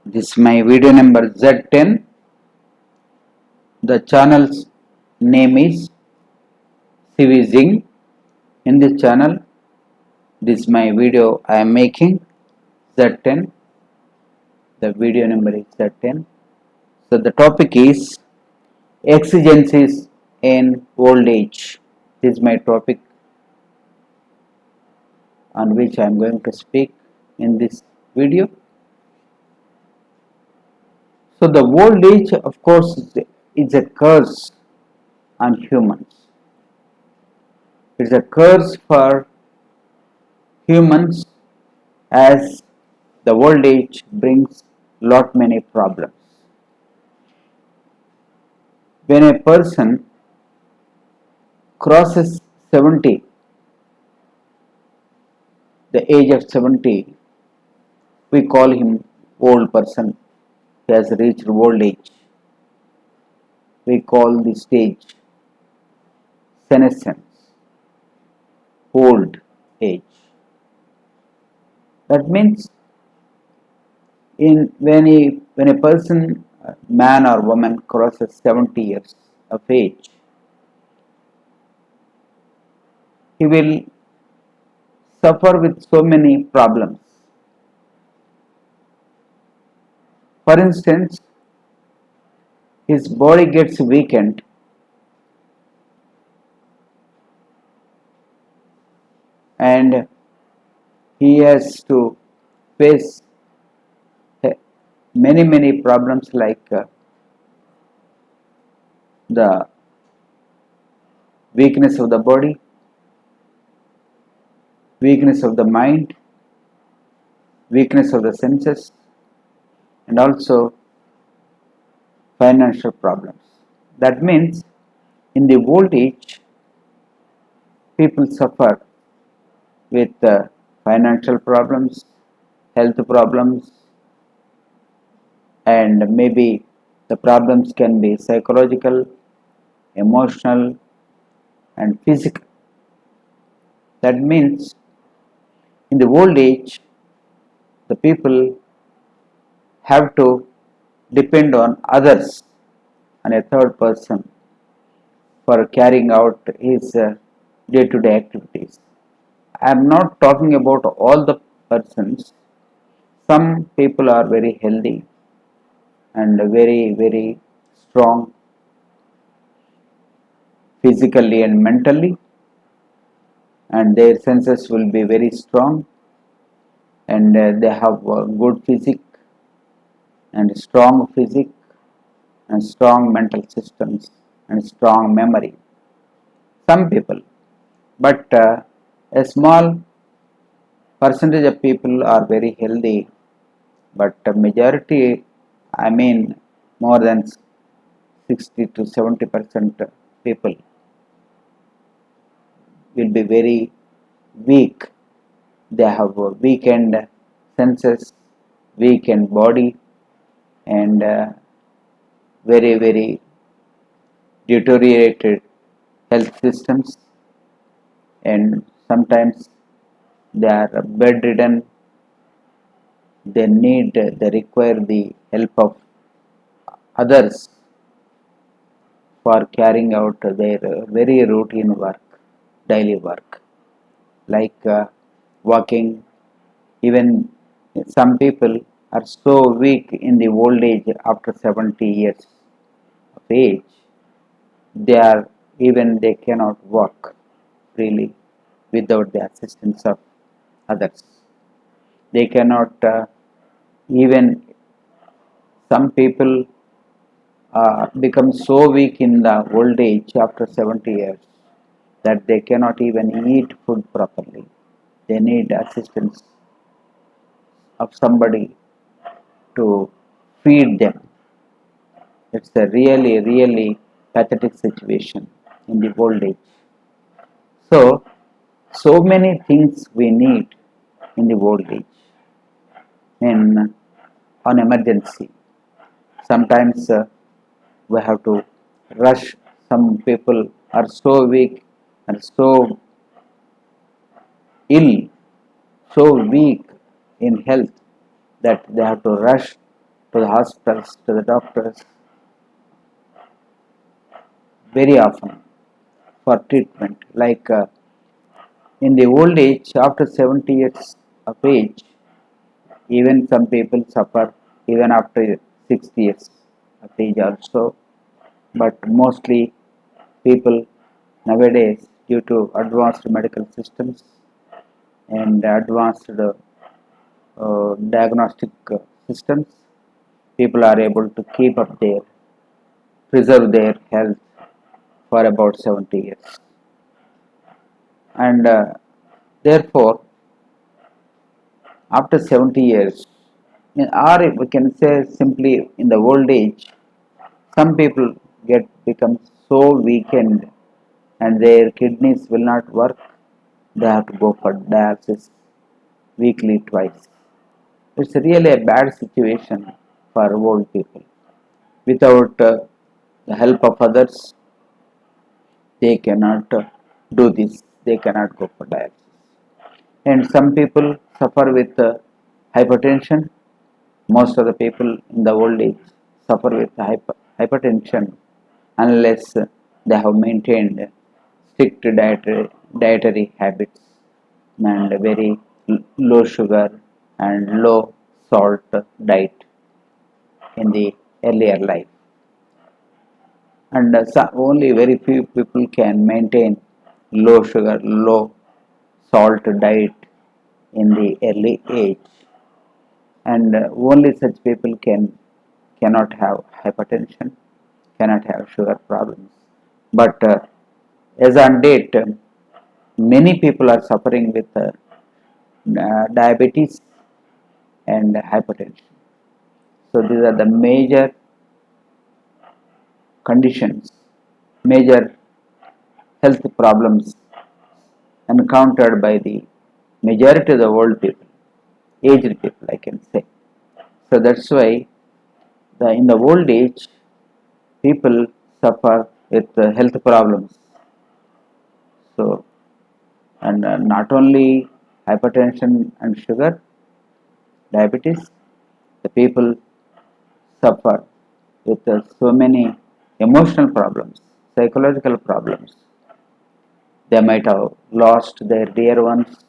This is my video number Z10. The channel's name is CVZing. In this channel, this is my video I am making Z10. The video number is Z10. So the topic is exigencies in old age. This is my topic on which I am going to speak in this video. So the old age, of course, is a curse on humans. It's a curse for humans as the old age brings lot many problems. When a person crosses 70, the age of 70, we call him old person. He has reached old age. We call the stage senescence, old age. That means when a person, man or woman, crosses 70 years of age, he will suffer with so many problems. For instance, his body gets weakened and he has to face many problems like the weakness of the body, weakness of the mind, weakness of the senses, and also financial problems. That means in the old age, people suffer with financial problems, health problems, and maybe the problems can be psychological, emotional, and physical. That means in the old age, the people have to depend on others, on a third person, for carrying out his day-to-day activities. I am not talking about all the persons. Some people are very healthy and very strong physically and mentally, and their senses will be very strong, and they have good physique and strong physique and strong mental systems and strong memory. Some people, but a small percentage of people are very healthy, but majority, I mean more than 60 to 70% people will be very weak. They have weakened senses, weakened body, and very deteriorated health systems, and sometimes they are bedridden. They require the help of others for carrying out their very routine work, daily work, like walking. Even some people are so weak in the old age after 70 years of age, they cannot walk freely without the assistance of others. They cannot even some people become so weak in the old age after 70 years that they cannot even eat food properly. They need assistance of somebody to feed them. It's a really pathetic situation in the old age. So many things we need in the old age. In on emergency, sometimes we have to rush. Some people are so weak and so ill, so weak in health that they have to rush to the hospitals, to the doctors very often for treatment. Like in the old age, after 70 years of age, even some people suffer even after 60 years of age also. But mostly people nowadays, due to advanced medical systems and advanced diagnostic systems, people are able to preserve their health for about 70 years. And therefore, after 70 years, or we can say simply in the old age, some people become so weakened and their kidneys will not work. They have to go for dialysis weekly twice. It's really a bad situation for old people. Without the help of others, they cannot do this. They cannot go for dialysis. And some people suffer with hypertension. Most of the people in the old age suffer with hypertension unless they have maintained strict dietary habits and very low sugar and low salt diet in the earlier life. And only very few people can maintain low sugar, low salt diet in the early age. And only such people cannot have hypertension, cannot have sugar problems. But as on date, many people are suffering with diabetes and hypertension. So these are the major conditions, major health problems encountered by the majority of the world people, aged people, I can say. So that's why in the old age, people suffer with health problems. So, and not only hypertension and sugar, diabetes, the people suffer with so many emotional problems, psychological problems. They might have lost their dear ones,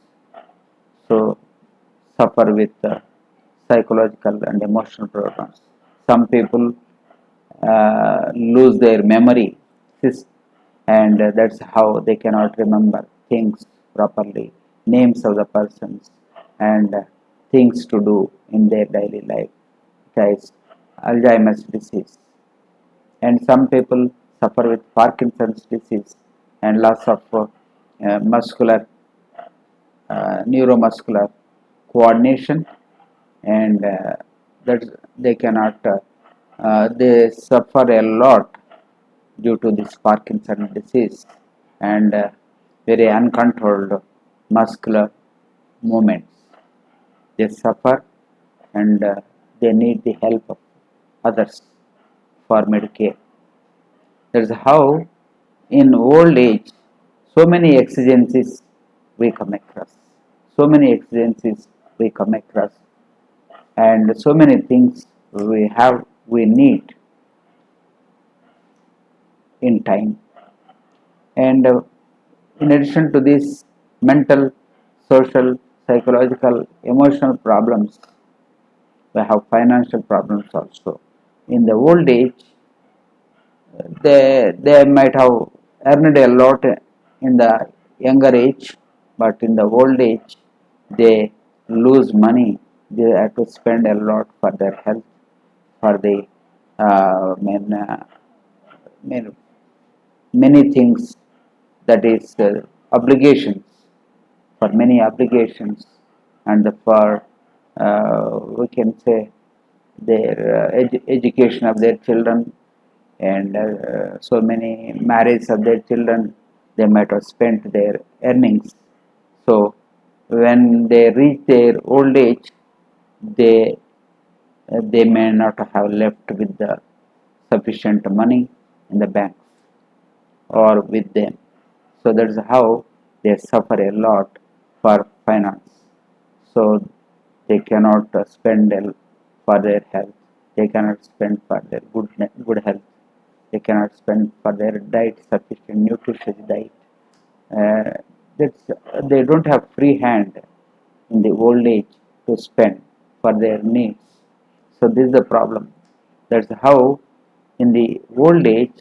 so suffer with psychological and emotional problems. Some people lose their memory, and that's how they cannot remember things properly, names of the persons, and things to do in their daily life. That is Alzheimer's disease. And some people suffer with Parkinson's disease and loss of muscular, neuromuscular coordination, and that they cannot, they suffer a lot due to this Parkinson's disease and very uncontrolled muscular movements. They suffer and they need the help of others for Medicare. That's how in old age so many exigencies we come across. So many exigencies we come across, and so many things we need in time. And in addition to these mental, social, psychological, emotional problems, we have financial problems also. In the old age, they might have earned a lot in the younger age, but in the old age they lose money. They have to spend a lot for their health, for the many, many things, that is obligations, for many obligations, and for we can say their education of their children, and so many marriage of their children. They might have spent their earnings. So when they reach their old age, they they may not have left with the sufficient money in the bank or with them. So that's how they suffer a lot for finance. So they cannot spend for their health, they cannot spend for their good health, they cannot spend for their diet, sufficient nutritious diet. Uh, that's, they don't have free hand in the old age to spend for their needs. So this is the problem. That's how in the old age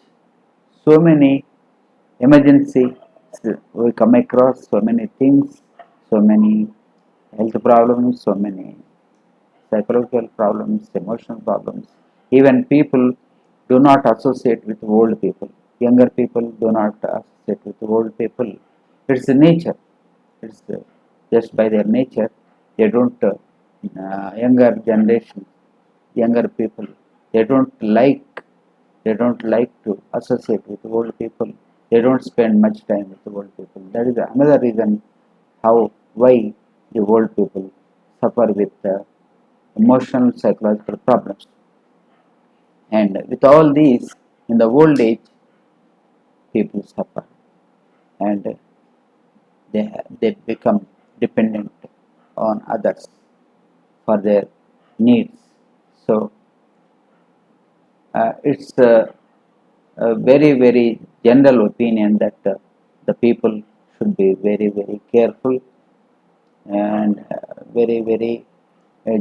so many emergency we come across, so many things, so many health problems, so many psychological problems, emotional problems. Even people do not associate with old people. Younger people do not associate with old people. It's the nature. It's just by their nature. They don't, younger generation, younger people, they don't like, they don't like to associate with old people. They don't spend much time with old people. That is another reason how, why the old people suffer with emotional psychological problems. And with all these, in the old age, people suffer, and they become dependent on others for their needs. So it's a very very general opinion that the people should be very very careful and very very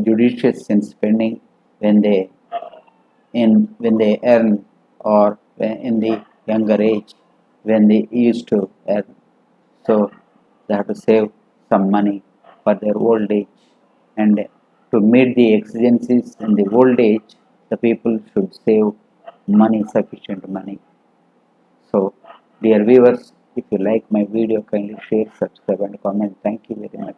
judicious in spending when they when they earn, or in the younger age when they used to earn. So they have to save some money for their old age, and to meet the exigencies in the old age, the people should save money, sufficient money. So, dear viewers, if you like my video, kindly share, subscribe, and comment. Thank you very much.